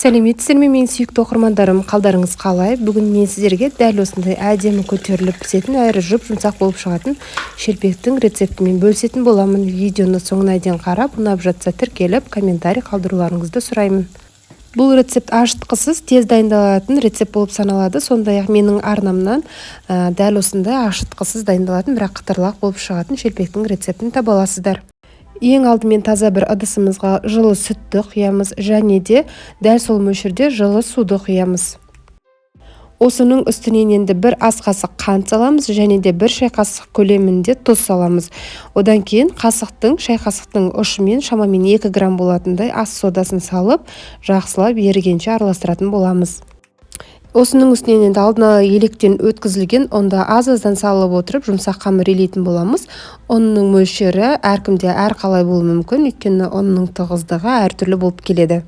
Сәлеметсіздер ме, менің сүйікті оқырмандарым, қалдарыңыз қалай? Бүгін мен сіздерге дәл осындай әдемі көтеріліп пісетін әрі жұп-жұмсақ болып шығатын шелпектің рецептімен бөлісетін боламын. Видеоны соңына дейін қарап, ұнап жатса тіркеліп, комментарий қалдыруларыңызды сұраймын. Бұл рецепт ашытқысыз, тез дайындалатын рецепт болып саналады. Сондай-ақ менің арнамнан дәл осындай ашытқысыз дайындалатын, бірақ қытырлақ болып шығатын шелпектің рецептін таба аласыздар. Ең алдымен таза бір ыдысымызға жылы сүтті құямыз, және де дәл сол мөлшерде жылы суды құямыз. Осының үстінен енді бір ас қасық қант саламыз, және де бір шай қасық көлемінде тұз саламыз. Одан кейін шай қасықтың ұшымен шамамен 2 грамм болатындай ас содасын салып, жақсылап ерігенше араластыратын боламыз. Осының үстінен енді алдына електен өткізілген ұнда аз-аздан салып отырып, жұмсақ қамыр илейтін боламыз. Ұнның мөлшері әркімде әрқалай болуы мүмкін, өйткені ұнның тығыздығы әртүрлі болып келеді.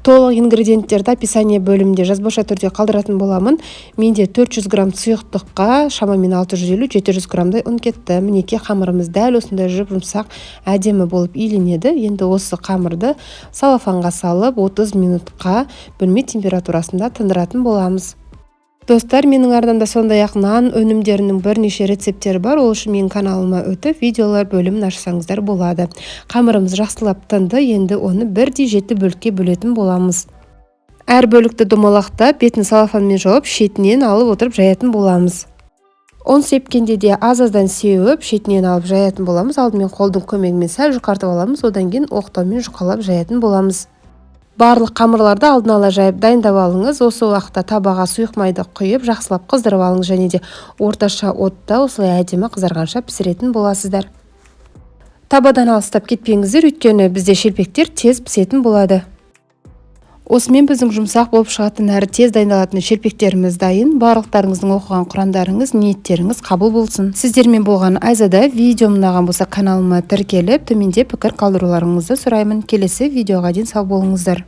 Толық ингредиенттерді описание бөлімінде жазбаша түрде қалдыратын боламын. Менде 400 грамм сұйықтыққа шамамен 650-700 граммдай ұн кетті. Мінекей қамырымыз дәл осындай жұмсақ әдемі болып иленеді. Енді осы қамырды салафанға салып 30 минутқа бөлме температурасында тындыратын боламыз. Достар, менің арнамда сондай-ақ нан өнімдерінің бірнеше рецепттері бар. Ол үшін менің каналыма өтіп, видеолар бөлімін ашсаңыздар болады. Қамырымыз жақсылап тынды, енді оны 1/7 бөлікке бөлетін боламыз. Әр бөлікті домалақтап, бетін салафанмен жауып, шетінен алып отырып жаятын боламыз. Он сепкенде де аз-аздан сеуіп, шетінен алып жаятын боламыз. Алдымен қолдың көмегімен сәл жұқартып аламыз, одан кейін оқтаумен жұқалап жаятын боламыз. Барлық қамырларды алдын ала жайып дайындап алыңыз. Осы уақытта табаға сұйық майды құйып, жақсылап қыздырып алыңыз, және де орташа отта осылай әдемі қызарғанша пісіретін боласыздар. Табадан алыстап кетпеңіздер, өйткені бізде шелпектер тез пісетін болады. Осымен біздің жұмсақ болып шығатын әрі тез дайындалатын шелпектеріміз дайын. Барлықтарыңыздың оқыған құрандарыңыз, ниеттеріңіз қабыл болсын. Сіздермен болған Айзада. Видео ұнаған болса каналыма тіркеліп, төменде пікір қалдыруларыңызды сұраймын. Келесі видеоға дейін сау болыңыздар.